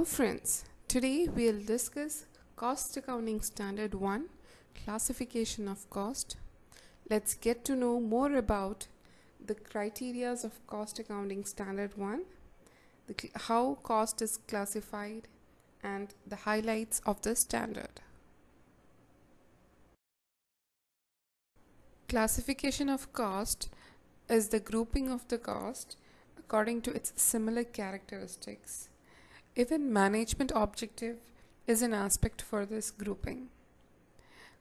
friends, today we'll discuss Cost Accounting Standard 1, Classification of Cost. Let's get to know more about the criteria of Cost Accounting Standard 1, how cost is classified, and the highlights of the standard. Classification of cost is the grouping of the cost according to its similar characteristics. Even management objective is an aspect for this grouping.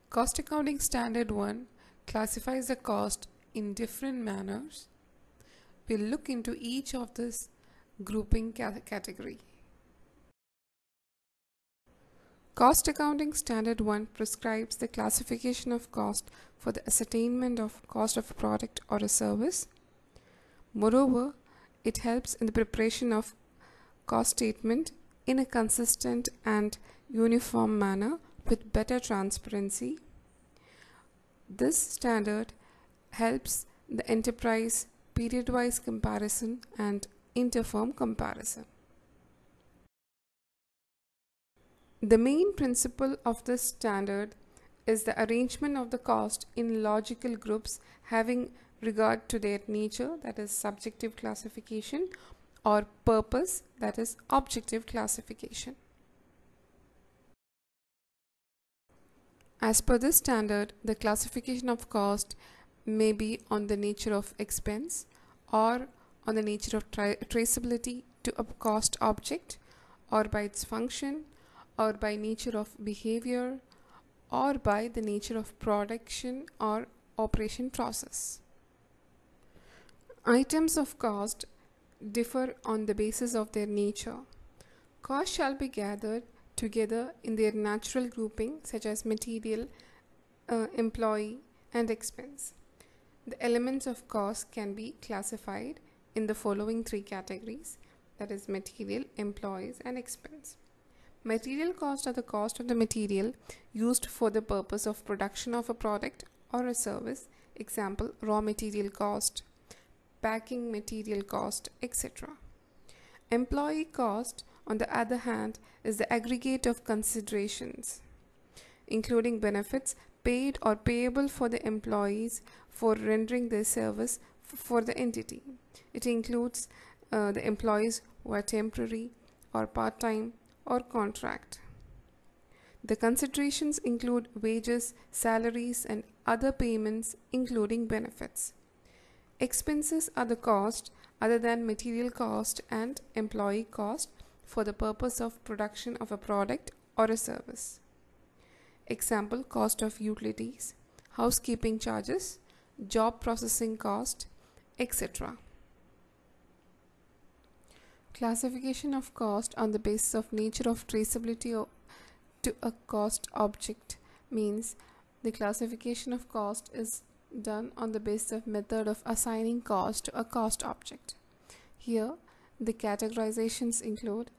Cost Accounting Standard 1 classifies the cost in different manners. We'll look into each of this grouping category. Cost Accounting Standard 1 prescribes the classification of cost for the ascertainment of cost of a product or a service. Moreover, it helps in the preparation of cost statement in a consistent and uniform manner with better transparency. This standard helps the enterprise period-wise comparison and inter-firm comparison. The main principle of this standard is the arrangement of the cost in logical groups having regard to their nature, that is subjective classification, or purpose, that is objective classification. As per this standard, the classification of cost may be on the nature of expense or on the nature of traceability to a cost object, or by its function, or by nature of behavior, or by the nature of production or operation process. Items of cost differ on the basis of their nature. Cost shall be gathered together in their natural grouping such as material, employee, and expense. The elements of cost can be classified in the following three categories, that is material, employees, and expense. Material costs are the cost of the material used for the purpose of production of a product or a service, example raw material cost, packing material cost, etc. Employee cost, on the other hand, is the aggregate of considerations, including benefits paid or payable for the employees for rendering their service for the entity. It includes the employees who are temporary or part-time or contract. The considerations include wages, salaries, and other payments, including benefits. Expenses are the cost other than material cost and employee cost for the purpose of production of a product or a service. Example, cost of utilities, housekeeping charges, job processing cost, etc. Classification of cost on the basis of nature of traceability to a cost object means the classification of cost is done on the basis of method of assigning cost to a cost object. Here, the categorizations include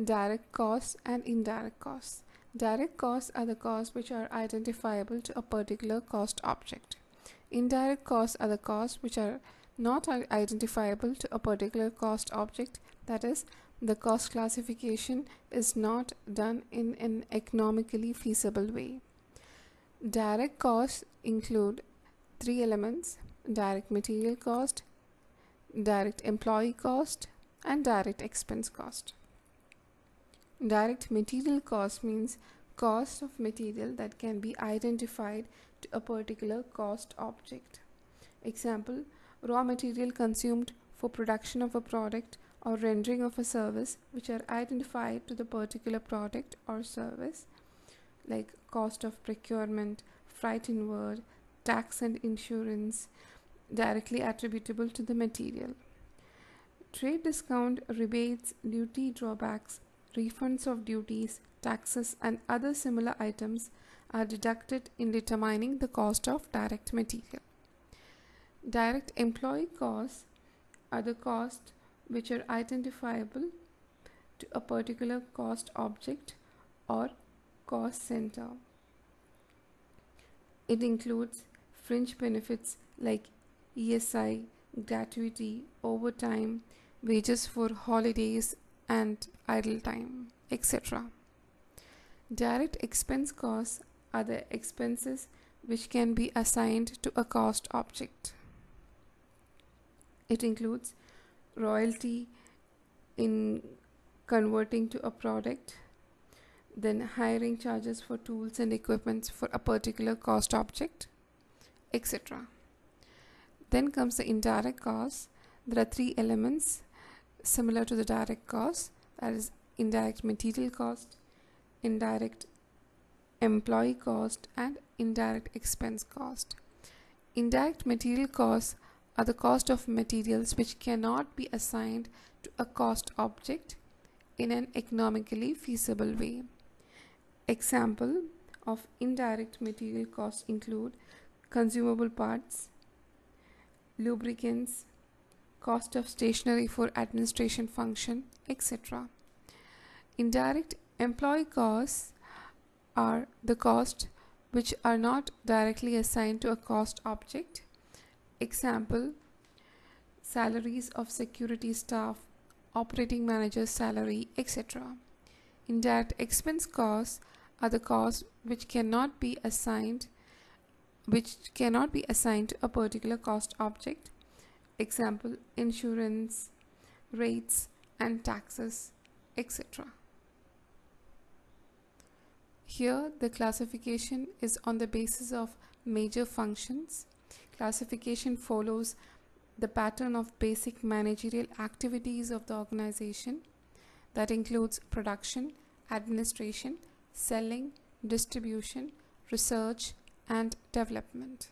direct costs and indirect costs. Direct costs are the costs which are identifiable to a particular cost object. Indirect costs are the costs which are not identifiable to a particular cost object, that is, the cost classification is not done in an economically feasible way. Direct costs include three elements: direct material cost, direct employee cost, and direct expense cost. Direct material cost means cost of material that can be identified to a particular cost object. Example, raw material consumed for production of a product or rendering of a service which are identified to the particular product or service, like cost of procurement, freight inward, tax and insurance, directly attributable to the material. Trade discount, rebates, duty drawbacks, refunds of duties, taxes, and other similar items are deducted in determining the cost of direct material. Direct employee costs are the costs which are identifiable to a particular cost object or cost center. It includes fringe benefits like ESI, gratuity, overtime, wages for holidays, and idle time. etc. Direct expense costs are the expenses which can be assigned to a cost object. It includes royalty in converting to a product, then hiring charges for tools and equipment for a particular cost object, etc. Then comes the indirect costs. There are three elements similar to the direct cost, that is indirect material cost, indirect employee cost, and indirect expense cost. Indirect material costs are the cost of materials which cannot be assigned to a cost object in an economically feasible way. Example of indirect material costs include consumable parts, lubricants, cost of stationery for administration function, etc. Indirect employee costs are the costs which are not directly assigned to a cost object. Example, salaries of security staff, operating manager's salary, etc. Indirect expense costs are the costs which cannot be assigned to a particular cost object. Example, insurance, rates and taxes, etc. Here the classification is on the basis of major functions. Classification follows the pattern of basic managerial activities of the organization that includes production, administration, selling, distribution, research and development.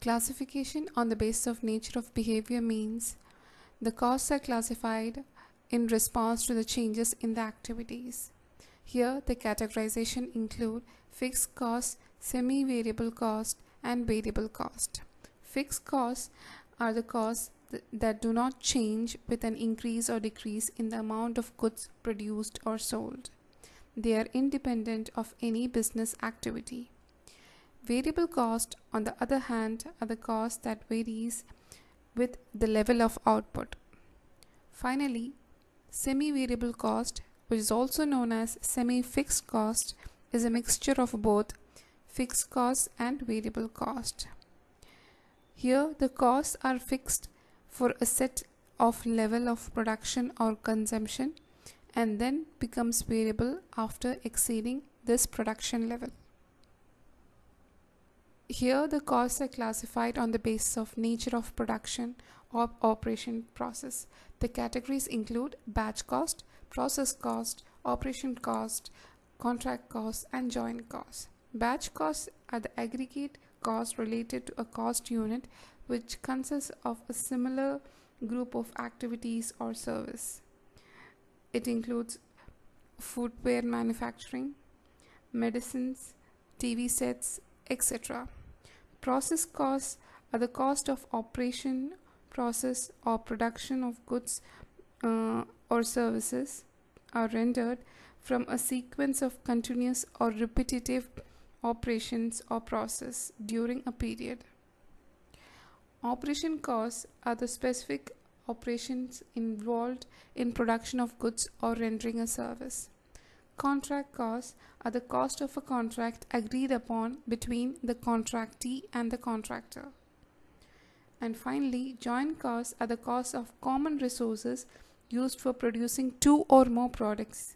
Classification on the basis of nature of behavior means the costs are classified in response to the changes in the activities. Here the categorization include fixed costs, semi-variable cost and variable cost. Fixed costs are the costs that do not change with an increase or decrease in the amount of goods produced or sold. They are independent of any business activity. Variable cost, on the other hand, are the costs that varies with the level of output. Finally, semi-variable cost, which is also known as semi-fixed cost, is a mixture of both fixed cost and variable cost. Here, the costs are fixed for a set of level of production or consumption and then becomes variable after exceeding this production level. Here the costs are classified on the basis of nature of production or operation process. The categories include batch cost, process cost, operation cost, contract cost and joint cost. Batch costs are the aggregate cost related to a cost unit which consists of a similar group of activities or service. It includes footwear manufacturing, medicines, TV sets, etc. Process costs are the cost of operation, process or production of goods or services are rendered from a sequence of continuous or repetitive operations or process during a period. Operation costs are the specific operations involved in production of goods or rendering a service. Contract costs are the cost of a contract agreed upon between the contractee and the contractor. And finally, joint costs are the costs of common resources used for producing two or more products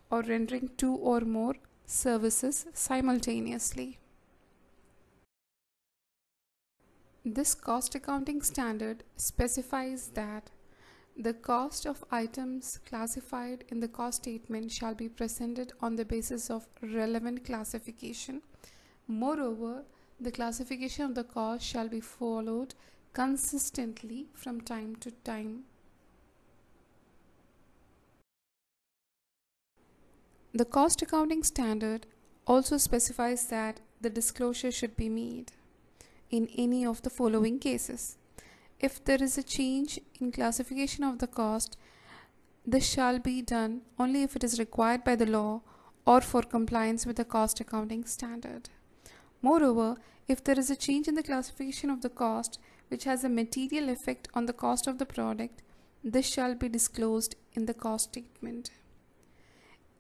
or rendering two or more services simultaneously. This cost accounting standard specifies that the cost of items classified in the cost statement shall be presented on the basis of relevant classification. Moreover, the classification of the cost shall be followed consistently from time to time. The cost accounting standard also specifies that the disclosure should be made in any of the following cases. If there is a change in classification of the cost, this shall be done only if it is required by the law or for compliance with the cost accounting standard. Moreover, if there is a change in the classification of the cost which has a material effect on the cost of the product, this shall be disclosed in the cost statement.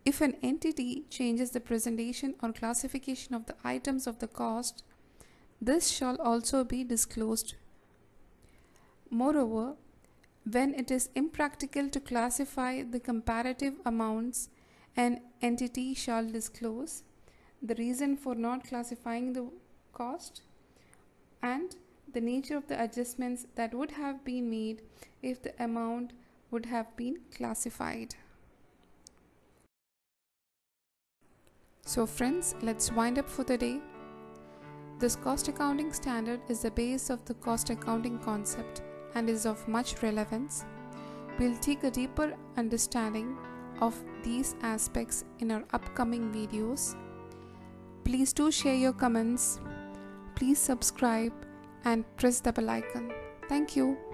If an entity changes the presentation or classification of the items of the cost, this shall also be disclosed. Moreover, when it is impractical to classify the comparative amounts, an entity shall disclose the reason for not classifying the cost and the nature of the adjustments that would have been made if the amount would have been classified. So friends, let's wind up for the day. This cost accounting standard is the base of the cost accounting concept and is of much relevance. We'll take a deeper understanding of these aspects in our upcoming videos. Please do share your comments. Please subscribe and press the bell icon. Thank you.